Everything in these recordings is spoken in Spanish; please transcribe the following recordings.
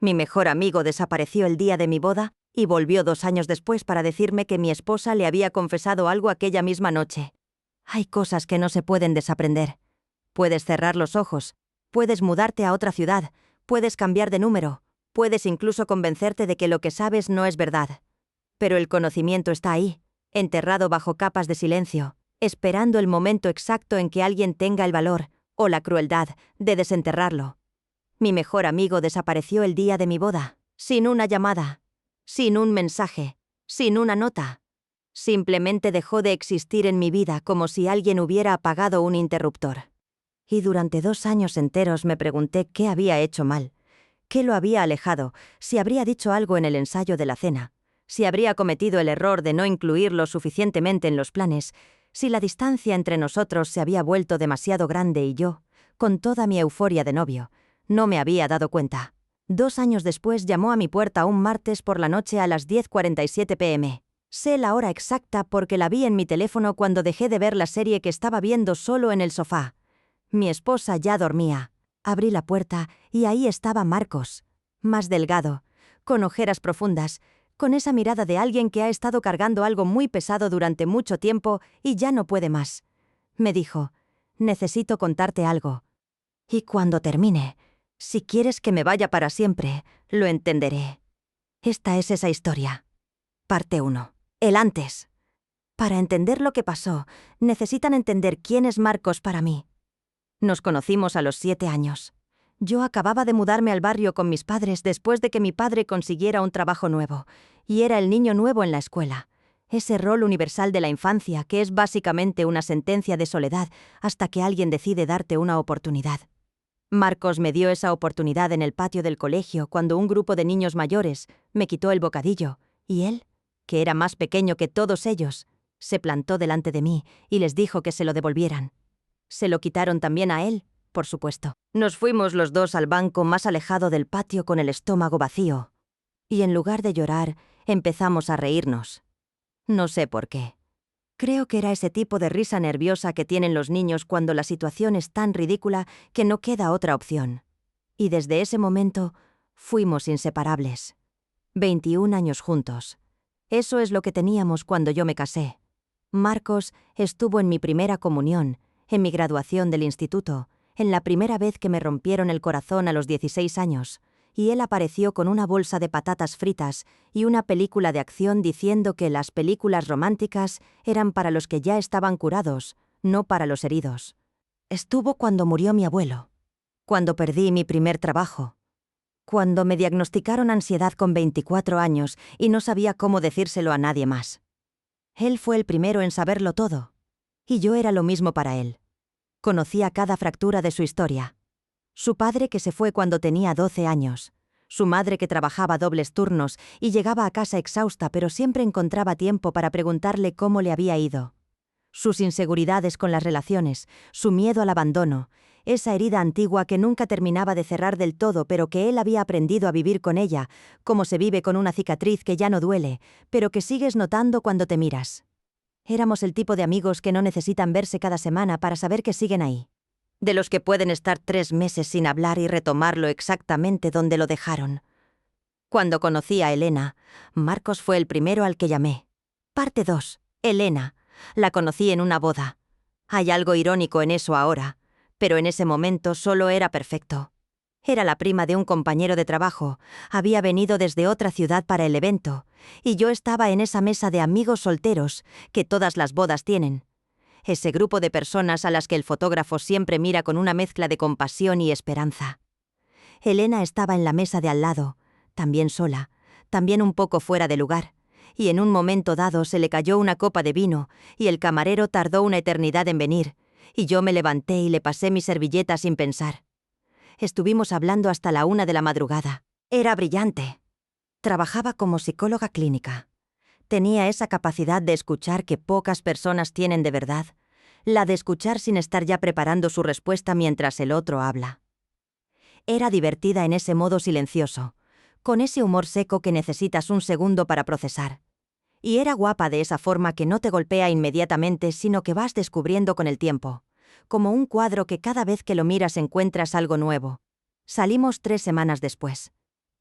Mi mejor amigo desapareció el día de mi boda y volvió 2 años después para decirme que mi esposa le había confesado algo aquella misma noche. Hay cosas que no se pueden desaprender. Puedes cerrar los ojos, puedes mudarte a otra ciudad, puedes cambiar de número, puedes incluso convencerte de que lo que sabes no es verdad. Pero el conocimiento está ahí, enterrado bajo capas de silencio, esperando el momento exacto en que alguien tenga el valor, o la crueldad, de desenterrarlo. Mi mejor amigo desapareció el día de mi boda, sin una llamada, sin un mensaje, sin una nota. Simplemente dejó de existir en mi vida como si alguien hubiera apagado un interruptor. Y durante 2 años enteros me pregunté qué había hecho mal, qué lo había alejado, si habría dicho algo en el ensayo de la cena, si habría cometido el error de no incluirlo suficientemente en los planes, si la distancia entre nosotros se había vuelto demasiado grande y yo, con toda mi euforia de novio, no me había dado cuenta. 2 años después llamó a mi puerta un martes por la noche a las 10:47 p.m. Sé la hora exacta porque la vi en mi teléfono cuando dejé de ver la serie que estaba viendo solo en el sofá. Mi esposa ya dormía. Abrí la puerta y ahí estaba Marcos, más delgado, con ojeras profundas, con esa mirada de alguien que ha estado cargando algo muy pesado durante mucho tiempo y ya no puede más. Me dijo, necesito contarte algo. Y cuando termine, si quieres que me vaya para siempre, lo entenderé. Esta es esa historia. Parte 1. El antes. Para entender lo que pasó, necesitan entender quién es Marcos para mí. Nos conocimos a los 7 años. Yo acababa de mudarme al barrio con mis padres después de que mi padre consiguiera un trabajo nuevo, y era el niño nuevo en la escuela. Ese rol universal de la infancia que es básicamente una sentencia de soledad hasta que alguien decide darte una oportunidad. Marcos me dio esa oportunidad en el patio del colegio cuando un grupo de niños mayores me quitó el bocadillo, y él, que era más pequeño que todos ellos, se plantó delante de mí y les dijo que se lo devolvieran. Se lo quitaron también a él, por supuesto. Nos fuimos los dos al banco más alejado del patio con el estómago vacío, y en lugar de llorar, empezamos a reírnos. No sé por qué. Creo que era ese tipo de risa nerviosa que tienen los niños cuando la situación es tan ridícula que no queda otra opción. Y desde ese momento, fuimos inseparables. 21 años juntos. Eso es lo que teníamos cuando yo me casé. Marcos estuvo en mi primera comunión, en mi graduación del instituto, en la primera vez que me rompieron el corazón a los 16 años, y él apareció con una bolsa de patatas fritas y una película de acción diciendo que las películas románticas eran para los que ya estaban curados, no para los heridos. Estuvo cuando murió mi abuelo, cuando perdí mi primer trabajo, cuando me diagnosticaron ansiedad con 24 años y no sabía cómo decírselo a nadie más. Él fue el primero en saberlo todo, y yo era lo mismo para él. Conocía cada fractura de su historia. Su padre que se fue cuando tenía 12 años. Su madre que trabajaba dobles turnos y llegaba a casa exhausta pero siempre encontraba tiempo para preguntarle cómo le había ido. Sus inseguridades con las relaciones, su miedo al abandono, esa herida antigua que nunca terminaba de cerrar del todo pero que él había aprendido a vivir con ella, como se vive con una cicatriz que ya no duele, pero que sigues notando cuando te miras. Éramos el tipo de amigos que no necesitan verse cada semana para saber que siguen ahí. De los que pueden estar 3 meses sin hablar y retomarlo exactamente donde lo dejaron. Cuando conocí a Elena, Marcos fue el primero al que llamé. Parte 2. Elena. La conocí en una boda. Hay algo irónico en eso ahora, pero en ese momento solo era perfecto. Era la prima de un compañero de trabajo, había venido desde otra ciudad para el evento, y yo estaba en esa mesa de amigos solteros que todas las bodas tienen. Ese grupo de personas a las que el fotógrafo siempre mira con una mezcla de compasión y esperanza. Elena estaba en la mesa de al lado, también sola, también un poco fuera de lugar, y en un momento dado se le cayó una copa de vino, y el camarero tardó una eternidad en venir, y yo me levanté y le pasé mi servilleta sin pensar. Estuvimos hablando hasta la 1 de la madrugada. Era brillante. Trabajaba como psicóloga clínica. Tenía esa capacidad de escuchar que pocas personas tienen de verdad, la de escuchar sin estar ya preparando su respuesta mientras el otro habla. Era divertida en ese modo silencioso, con ese humor seco que necesitas un segundo para procesar. Y era guapa de esa forma que no te golpea inmediatamente, sino que vas descubriendo con el tiempo, como un cuadro que cada vez que lo miras encuentras algo nuevo. Salimos 3 semanas después.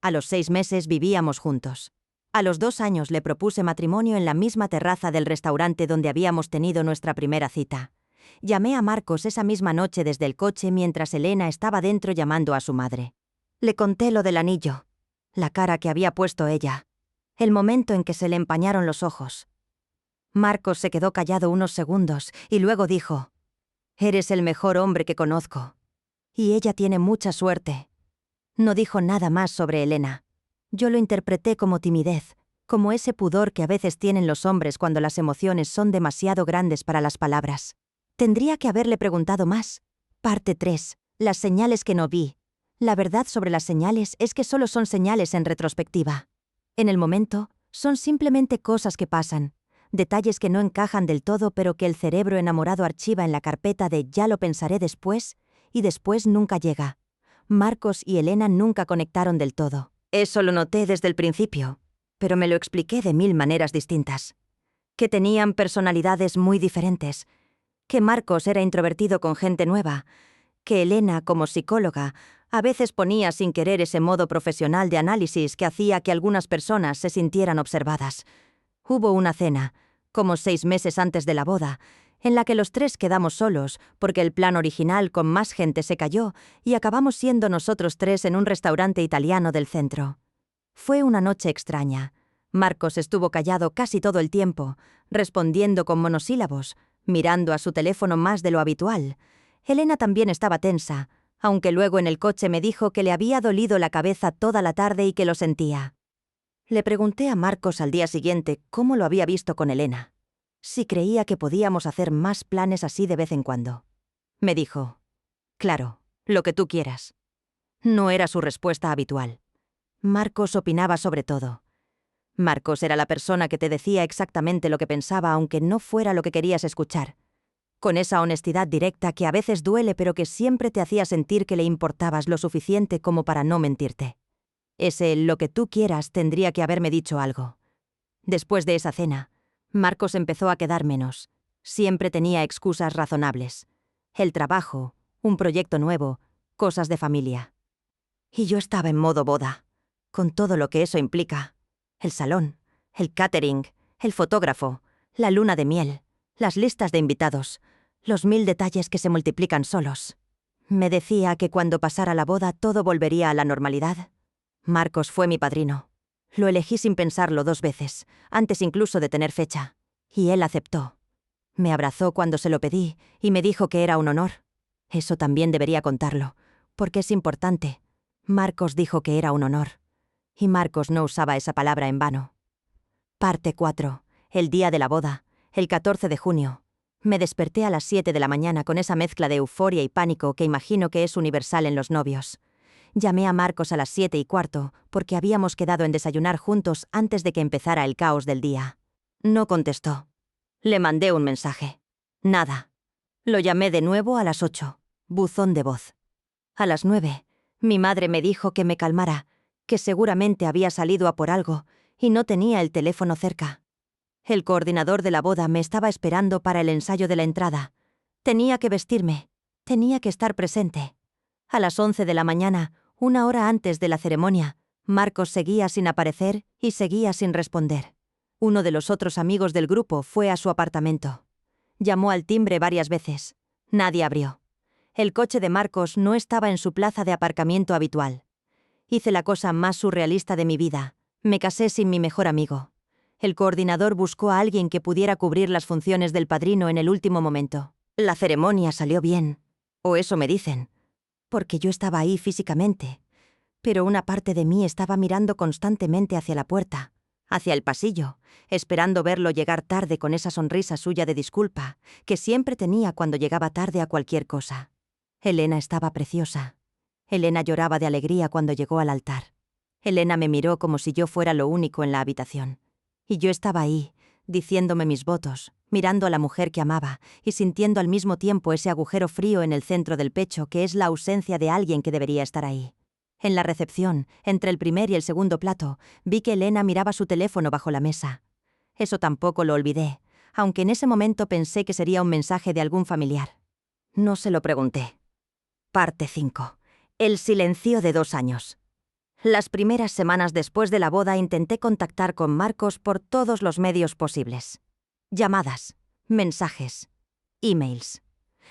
A los 6 meses vivíamos juntos. A los 2 años le propuse matrimonio en la misma terraza del restaurante donde habíamos tenido nuestra primera cita. Llamé a Marcos esa misma noche desde el coche mientras Elena estaba dentro llamando a su madre. Le conté lo del anillo, la cara que había puesto ella, el momento en que se le empañaron los ojos. Marcos se quedó callado unos segundos y luego dijo: «Eres el mejor hombre que conozco. Y ella tiene mucha suerte». No dijo nada más sobre Elena. Yo lo interpreté como timidez, como ese pudor que a veces tienen los hombres cuando las emociones son demasiado grandes para las palabras. Tendría que haberle preguntado más. Parte 3. Las señales que no vi. La verdad sobre las señales es que solo son señales en retrospectiva. En el momento, son simplemente cosas que pasan, detalles que no encajan del todo pero que el cerebro enamorado archiva en la carpeta de «ya lo pensaré después», y después nunca llega. Marcos y Elena nunca conectaron del todo. Eso lo noté desde el principio, pero me lo expliqué de 1000 maneras distintas. Que tenían personalidades muy diferentes, que Marcos era introvertido con gente nueva, que Elena, como psicóloga, a veces ponía sin querer ese modo profesional de análisis que hacía que algunas personas se sintieran observadas. Hubo una cena, como 6 meses antes de la boda, en la que los 3 quedamos solos porque el plan original con más gente se cayó y acabamos siendo nosotros 3 en un restaurante italiano del centro. Fue una noche extraña. Marcos estuvo callado casi todo el tiempo, respondiendo con monosílabos, mirando a su teléfono más de lo habitual. Elena también estaba tensa, aunque luego en el coche me dijo que le había dolido la cabeza toda la tarde y que lo sentía. Le pregunté a Marcos al día siguiente cómo lo había visto con Elena, si creía que podíamos hacer más planes así de vez en cuando. Me dijo: «Claro, lo que tú quieras». No era su respuesta habitual. Marcos opinaba sobre todo. Marcos era la persona que te decía exactamente lo que pensaba aunque no fuera lo que querías escuchar. Con esa honestidad directa que a veces duele pero que siempre te hacía sentir que le importabas lo suficiente como para no mentirte. Ese «lo que tú quieras» tendría que haberme dicho algo. Después de esa cena, Marcos empezó a quedar menos. Siempre tenía excusas razonables. El trabajo, un proyecto nuevo, cosas de familia. Y yo estaba en modo boda, con todo lo que eso implica. El salón, el catering, el fotógrafo, la luna de miel, las listas de invitados, los 1000 detalles que se multiplican solos. Me decía que cuando pasara la boda todo volvería a la normalidad. Marcos fue mi padrino. Lo elegí sin pensarlo 2 veces, antes incluso de tener fecha. Y él aceptó. Me abrazó cuando se lo pedí y me dijo que era un honor. Eso también debería contarlo, porque es importante. Marcos dijo que era un honor. Y Marcos no usaba esa palabra en vano. Parte 4. El día de la boda, el 14 de junio. Me desperté a las 7 de la mañana con esa mezcla de euforia y pánico que imagino que es universal en los novios. Llamé a Marcos a las 7:15 porque habíamos quedado en desayunar juntos antes de que empezara el caos del día. No contestó. Le mandé un mensaje. Nada. Lo llamé de nuevo a las 8. Buzón de voz. A las 9, mi madre me dijo que me calmara, que seguramente había salido a por algo y no tenía el teléfono cerca. El coordinador de la boda me estaba esperando para el ensayo de la entrada. Tenía que vestirme. Tenía que estar presente. A las 11 de la mañana, 1 hora antes de la ceremonia, Marcos seguía sin aparecer y seguía sin responder. Uno de los otros amigos del grupo fue a su apartamento. Llamó al timbre varias veces. Nadie abrió. El coche de Marcos no estaba en su plaza de aparcamiento habitual. Hice la cosa más surrealista de mi vida. Me casé sin mi mejor amigo. El coordinador buscó a alguien que pudiera cubrir las funciones del padrino en el último momento. La ceremonia salió bien. O eso me dicen. Porque yo estaba ahí físicamente. Pero una parte de mí estaba mirando constantemente hacia la puerta, hacia el pasillo, esperando verlo llegar tarde con esa sonrisa suya de disculpa, que siempre tenía cuando llegaba tarde a cualquier cosa. Elena estaba preciosa. Elena lloraba de alegría cuando llegó al altar. Elena me miró como si yo fuera lo único en la habitación. Y yo estaba ahí, diciéndome mis votos, mirando a la mujer que amaba y sintiendo al mismo tiempo ese agujero frío en el centro del pecho que es la ausencia de alguien que debería estar ahí. En la recepción, entre el primer y el segundo plato, vi que Elena miraba su teléfono bajo la mesa. Eso tampoco lo olvidé, aunque en ese momento pensé que sería un mensaje de algún familiar. No se lo pregunté. Parte 5. El silencio de 2 años. Las primeras semanas después de la boda intenté contactar con Marcos por todos los medios posibles. Llamadas, mensajes, emails.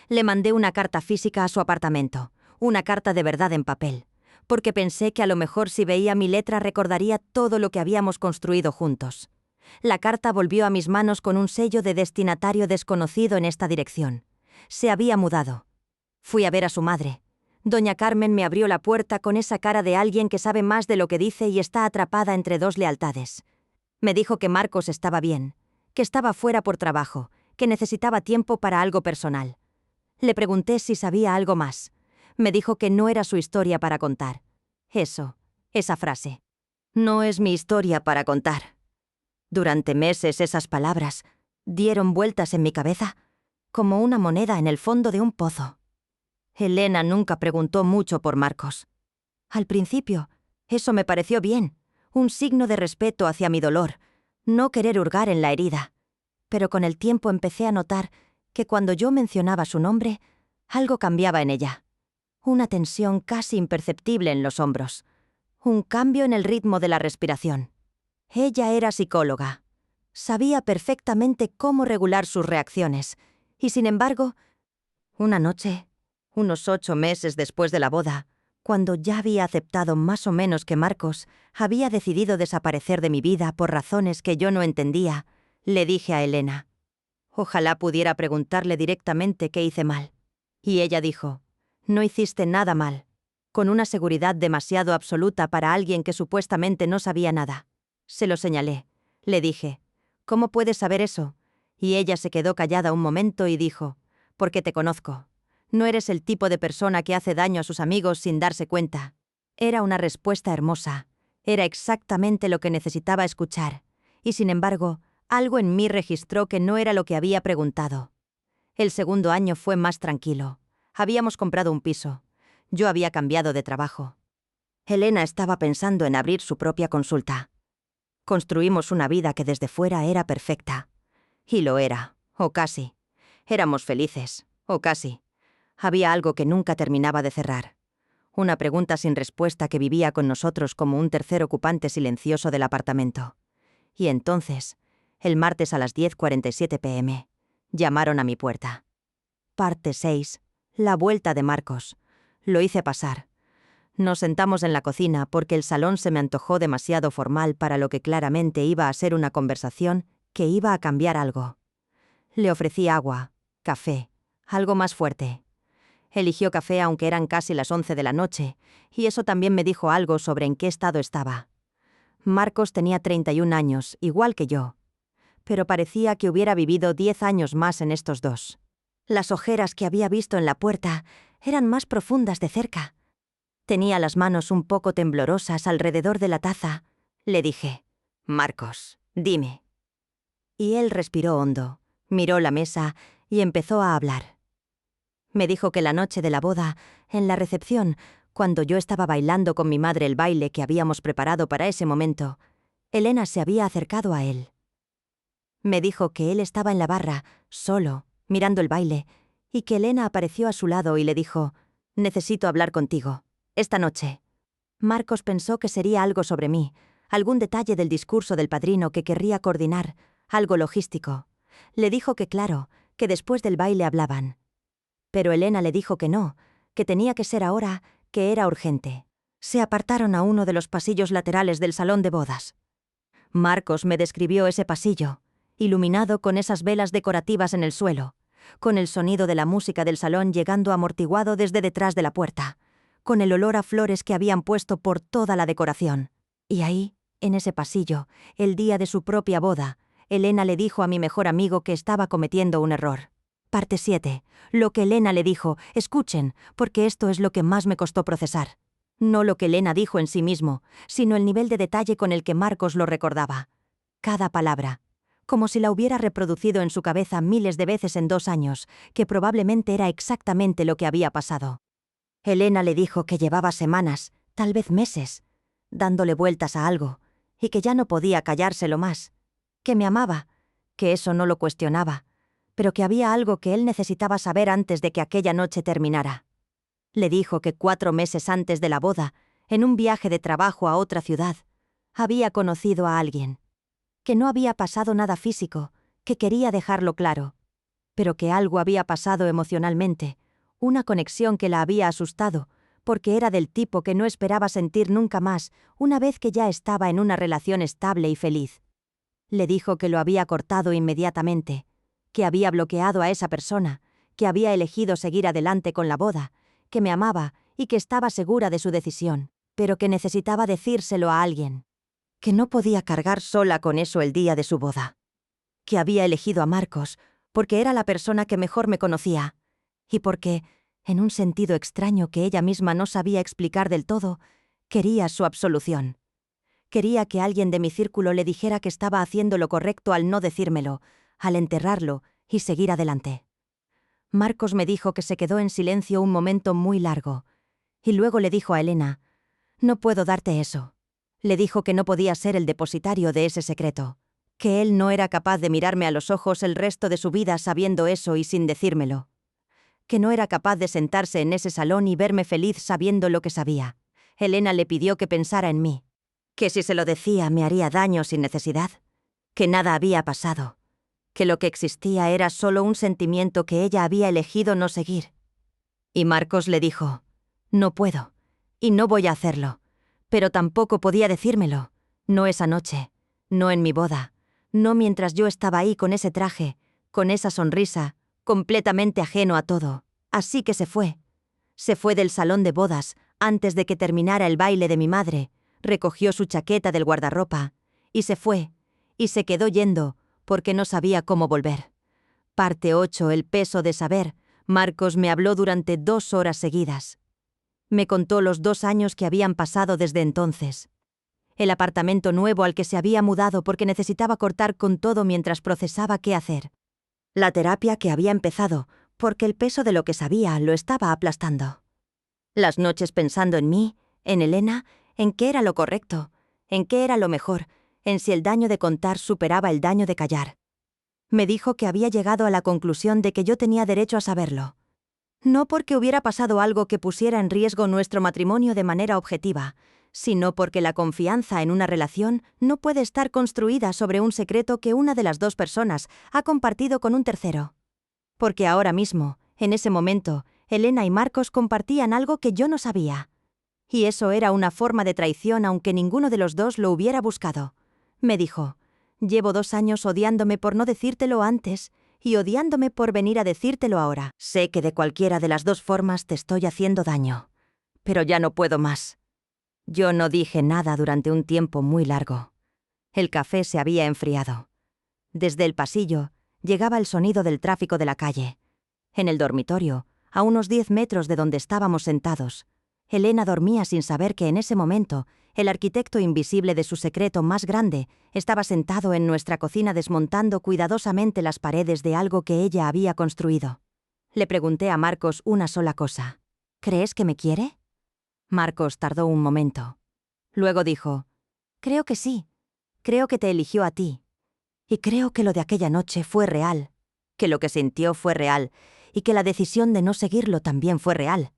Le mandé una carta física a su apartamento, una carta de verdad en papel, porque pensé que a lo mejor si veía mi letra recordaría todo lo que habíamos construido juntos. La carta volvió a mis manos con un sello de destinatario desconocido en esta dirección. Se había mudado. Fui a ver a su madre. Doña Carmen me abrió la puerta con esa cara de alguien que sabe más de lo que dice y está atrapada entre dos lealtades. Me dijo que Marcos estaba bien, que estaba fuera por trabajo, que necesitaba tiempo para algo personal. Le pregunté si sabía algo más. Me dijo que no era su historia para contar. Esa frase. No es mi historia para contar. Durante meses esas palabras dieron vueltas en mi cabeza, como una moneda en el fondo de un pozo. Elena nunca preguntó mucho por Marcos. Al principio, eso me pareció bien, un signo de respeto hacia mi dolor, no querer hurgar en la herida. Pero con el tiempo empecé a notar que cuando yo mencionaba su nombre, algo cambiaba en ella. Una tensión casi imperceptible en los hombros. Un cambio en el ritmo de la respiración. Ella era psicóloga. Sabía perfectamente cómo regular sus reacciones. Y sin embargo, una noche, unos 8 meses después de la boda, cuando ya había aceptado más o menos que Marcos había decidido desaparecer de mi vida por razones que yo no entendía, le dije a Elena: ojalá pudiera preguntarle directamente qué hice mal. Y ella dijo: no hiciste nada mal, con una seguridad demasiado absoluta para alguien que supuestamente no sabía nada. Se lo señalé. Le dije: ¿cómo puedes saber eso? Y ella se quedó callada un momento y dijo: porque te conozco. No eres el tipo de persona que hace daño a sus amigos sin darse cuenta. Era una respuesta hermosa. Era exactamente lo que necesitaba escuchar. Y sin embargo, algo en mí registró que no era lo que había preguntado. El segundo año fue más tranquilo. Habíamos comprado un piso. Yo había cambiado de trabajo. Elena estaba pensando en abrir su propia consulta. Construimos una vida que desde fuera era perfecta. Y lo era, o casi. Éramos felices, o casi. Había algo que nunca terminaba de cerrar. Una pregunta sin respuesta que vivía con nosotros como un tercer ocupante silencioso del apartamento. Y entonces, el martes a las 10:47 p.m., llamaron a mi puerta. Parte 6. La vuelta de Marcos. Lo hice pasar. Nos sentamos en la cocina porque el salón se me antojó demasiado formal para lo que claramente iba a ser una conversación que iba a cambiar algo. Le ofrecí agua, café, algo más fuerte. Eligió café aunque eran casi las 11 de la noche, y eso también me dijo algo sobre en qué estado estaba. Marcos tenía 31 años, igual que yo, pero parecía que hubiera vivido 10 años más en estos dos. Las ojeras que había visto en la puerta eran más profundas de cerca. Tenía las manos un poco temblorosas alrededor de la taza. Le dije: Marcos, dime. Y él respiró hondo, miró la mesa y empezó a hablar. Me dijo que la noche de la boda, en la recepción, cuando yo estaba bailando con mi madre el baile que habíamos preparado para ese momento, Elena se había acercado a él. Me dijo que él estaba en la barra, solo, mirando el baile, y que Elena apareció a su lado y le dijo: necesito hablar contigo, esta noche. Marcos pensó que sería algo sobre mí, algún detalle del discurso del padrino que querría coordinar, algo logístico. Le dijo que claro, que después del baile hablaban. Pero Elena le dijo que no, que tenía que ser ahora, que era urgente. Se apartaron a uno de los pasillos laterales del salón de bodas. Marcos me describió ese pasillo, iluminado con esas velas decorativas en el suelo, con el sonido de la música del salón llegando amortiguado desde detrás de la puerta, con el olor a flores que habían puesto por toda la decoración. Y ahí, en ese pasillo, el día de su propia boda, Elena le dijo a mi mejor amigo que estaba cometiendo un error. Parte 7. Lo que Elena le dijo. Escuchen, porque esto es lo que más me costó procesar. No lo que Elena dijo en sí mismo, sino el nivel de detalle con el que Marcos lo recordaba. Cada palabra. Como si la hubiera reproducido en su cabeza miles de veces en 2 años, que probablemente era exactamente lo que había pasado. Elena le dijo que llevaba semanas, tal vez meses, dándole vueltas a algo, y que ya no podía callárselo más. Que me amaba, que eso no lo cuestionaba, pero que había algo que él necesitaba saber antes de que aquella noche terminara. Le dijo que 4 meses antes de la boda, En un viaje de trabajo a otra ciudad, había conocido a alguien. Que no había pasado nada físico, que quería dejarlo claro. Pero que algo había pasado emocionalmente, una conexión que la había asustado, porque era del tipo que no esperaba sentir nunca más una vez que ya estaba en una relación estable y feliz. Le dijo que lo había cortado inmediatamente, que había bloqueado a esa persona, que había elegido seguir adelante con la boda, que me amaba y que estaba segura de su decisión, pero que necesitaba decírselo a alguien. Que no podía cargar sola con eso el día de su boda. Que había elegido a Marcos porque era la persona que mejor me conocía, y porque, en un sentido extraño que ella misma no sabía explicar del todo, quería su absolución. Quería que alguien de mi círculo le dijera que estaba haciendo lo correcto al no decírmelo, al enterrarlo y seguir adelante. Marcos me dijo que se quedó en silencio un momento muy largo, y luego le dijo a Elena: «No puedo darte eso». Le dijo que no podía ser el depositario de ese secreto, que él no era capaz de mirarme a los ojos el resto de su vida sabiendo eso y sin decírmelo, que no era capaz de sentarse en ese salón y verme feliz sabiendo lo que sabía. Elena le pidió que pensara en mí, que si se lo decía me haría daño sin necesidad, que nada había pasado, que lo que existía era solo un sentimiento que ella había elegido no seguir. Y Marcos le dijo: «No puedo, y no voy a hacerlo, pero tampoco podía decírmelo, no esa noche, no en mi boda, no mientras yo estaba ahí con ese traje, con esa sonrisa, completamente ajeno a todo. Así que se fue. Se fue del salón de bodas antes de que terminara el baile de mi madre, recogió su chaqueta del guardarropa, y se fue, y se quedó yendo, porque no sabía cómo volver». Parte 8. El peso de saber. Marcos me habló durante 2 horas seguidas. Me contó los 2 años que habían pasado desde entonces. El apartamento nuevo al que se había mudado porque necesitaba cortar con todo mientras procesaba qué hacer. La terapia que había empezado, porque el peso de lo que sabía lo estaba aplastando. Las noches pensando en mí, en Elena, en qué era lo correcto, en qué era lo mejor, en si el daño de contar superaba el daño de callar. Me dijo que había llegado a la conclusión de que yo tenía derecho a saberlo. No porque hubiera pasado algo que pusiera en riesgo nuestro matrimonio de manera objetiva, sino porque la confianza en una relación no puede estar construida sobre un secreto que una de las dos personas ha compartido con un tercero. Porque ahora mismo, en ese momento, Elena y Marcos compartían algo que yo no sabía. Y eso era una forma de traición aunque ninguno de los dos lo hubiera buscado. Me dijo: «Llevo 2 años odiándome por no decírtelo antes y odiándome por venir a decírtelo ahora. Sé que de cualquiera de las dos formas te estoy haciendo daño, pero ya no puedo más». Yo no dije nada durante un tiempo muy largo. El café se había enfriado. Desde el pasillo llegaba el sonido del tráfico de la calle. En el dormitorio, a unos 10 metros de donde estábamos sentados, Elena dormía sin saber que en ese momento el arquitecto invisible de su secreto más grande estaba sentado en nuestra cocina desmontando cuidadosamente las paredes de algo que ella había construido. Le pregunté a Marcos una sola cosa: «¿Crees que me quiere?». Marcos tardó un momento. Luego dijo: «Creo que sí. Creo que te eligió a ti. Y creo que lo de aquella noche fue real, que lo que sintió fue real, y que la decisión de no seguirlo también fue real.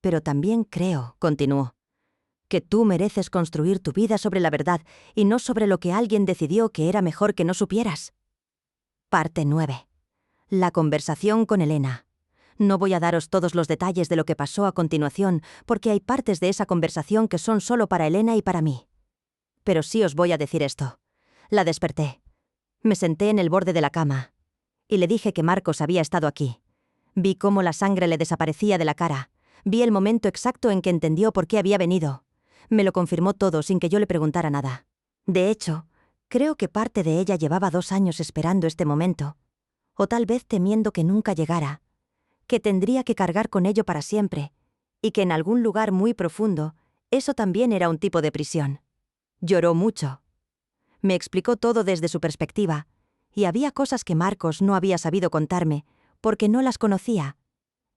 Pero también creo», continuó, «que tú mereces construir tu vida sobre la verdad y no sobre lo que alguien decidió que era mejor que no supieras». Parte 9. La conversación con Elena. No voy a daros todos los detalles de lo que pasó a continuación, porque hay partes de esa conversación que son solo para Elena y para mí. Pero sí os voy a decir esto. La desperté. Me senté en el borde de la cama y le dije que Marcos había estado aquí. Vi cómo la sangre le desaparecía de la cara. Vi el momento exacto en que entendió por qué había venido. Me lo confirmó todo sin que yo le preguntara nada. De hecho, creo que parte de ella llevaba 2 años esperando este momento, o tal vez temiendo que nunca llegara, que tendría que cargar con ello para siempre, y que en algún lugar muy profundo, eso también era un tipo de prisión. Lloró mucho. Me explicó todo desde su perspectiva, y había cosas que Marcos no había sabido contarme, porque no las conocía.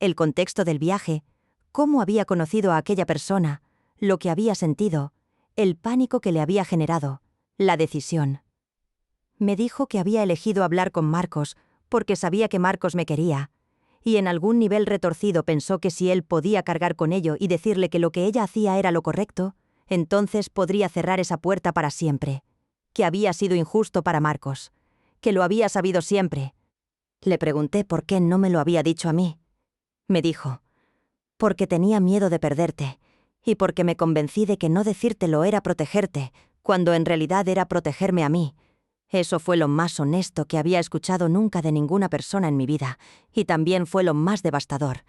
El contexto del viaje, cómo había conocido a aquella persona, lo que había sentido, el pánico que le había generado, la decisión. Me dijo que había elegido hablar con Marcos porque sabía que Marcos me quería, y en algún nivel retorcido pensó que si él podía cargar con ello y decirle que lo que ella hacía era lo correcto, entonces podría cerrar esa puerta para siempre. Que había sido injusto para Marcos. Que lo había sabido siempre. Le pregunté por qué no me lo había dicho a mí. Me dijo, porque tenía miedo de perderte, y porque me convencí de que no decírtelo era protegerte, cuando en realidad era protegerme a mí. Eso fue lo más honesto que había escuchado nunca de ninguna persona en mi vida, y también fue lo más devastador.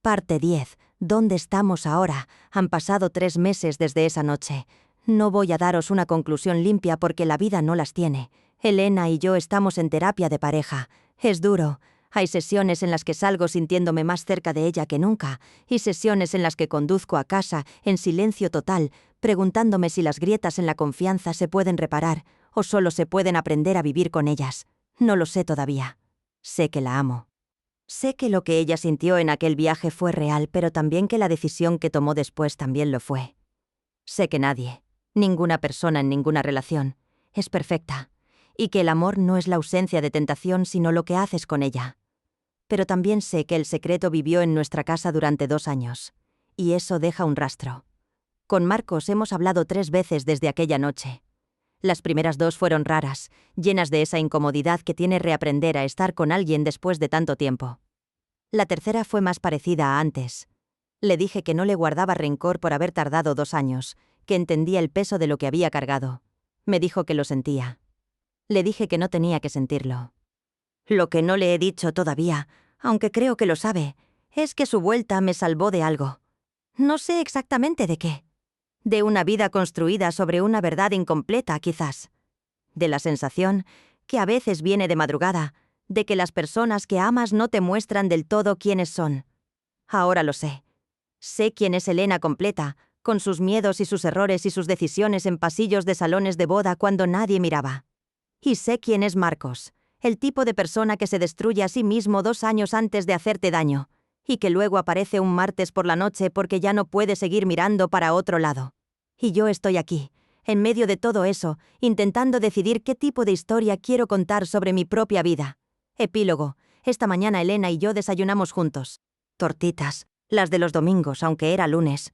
Parte 10. ¿Dónde estamos ahora? Han pasado 3 meses desde esa noche. No voy a daros una conclusión limpia porque la vida no las tiene. Elena y yo estamos en terapia de pareja. Es duro. Hay sesiones en las que salgo sintiéndome más cerca de ella que nunca, y sesiones en las que conduzco a casa, en silencio total, preguntándome si las grietas en la confianza se pueden reparar, o solo se pueden aprender a vivir con ellas. No lo sé todavía. Sé que la amo. Sé que lo que ella sintió en aquel viaje fue real, pero también que la decisión que tomó después también lo fue. Sé que nadie, ninguna persona en ninguna relación, es perfecta, y que el amor no es la ausencia de tentación, sino lo que haces con ella. Pero también sé que el secreto vivió en nuestra casa durante 2 años, y eso deja un rastro. Con Marcos hemos hablado 3 veces desde aquella noche. Las primeras 2 fueron raras, llenas de esa incomodidad que tiene reaprender a estar con alguien después de tanto tiempo. La tercera fue más parecida a antes. Le dije que no le guardaba rencor por haber tardado 2 años, que entendía el peso de lo que había cargado. Me dijo que lo sentía. Le dije que no tenía que sentirlo. Lo que no le he dicho todavía, aunque creo que lo sabe, es que su vuelta me salvó de algo. No sé exactamente de qué. De una vida construida sobre una verdad incompleta, quizás. De la sensación, que a veces viene de madrugada, de que las personas que amas no te muestran del todo quiénes son. Ahora lo sé. Sé quién es Elena completa, con sus miedos y sus errores y sus decisiones en pasillos de salones de boda cuando nadie miraba. Y sé quién es Marcos, el tipo de persona que se destruye a sí mismo 2 años antes de hacerte daño, y que luego aparece un martes por la noche porque ya no puede seguir mirando para otro lado. Y yo estoy aquí, en medio de todo eso, intentando decidir qué tipo de historia quiero contar sobre mi propia vida. Epílogo. Esta mañana Elena y yo desayunamos juntos. Tortitas, las de los domingos, aunque era lunes.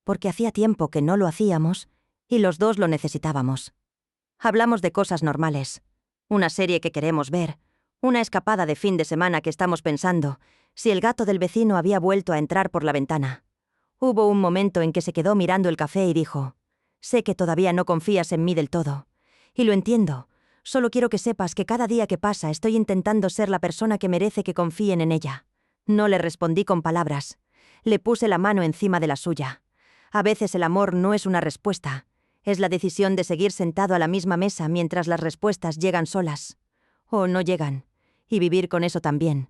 Porque hacía tiempo que no lo hacíamos, y los dos lo necesitábamos. Hablamos de cosas normales. Una serie que queremos ver, una escapada de fin de semana que estamos pensando, si el gato del vecino había vuelto a entrar por la ventana. Hubo un momento en que se quedó mirando el café y dijo, «Sé que todavía no confías en mí del todo. Y lo entiendo. Solo quiero que sepas que cada día que pasa estoy intentando ser la persona que merece que confíen en ella». No le respondí con palabras. Le puse la mano encima de la suya. A veces el amor no es una respuesta. Es la decisión de seguir sentado a la misma mesa mientras las respuestas llegan solas. O no llegan. Y vivir con eso también.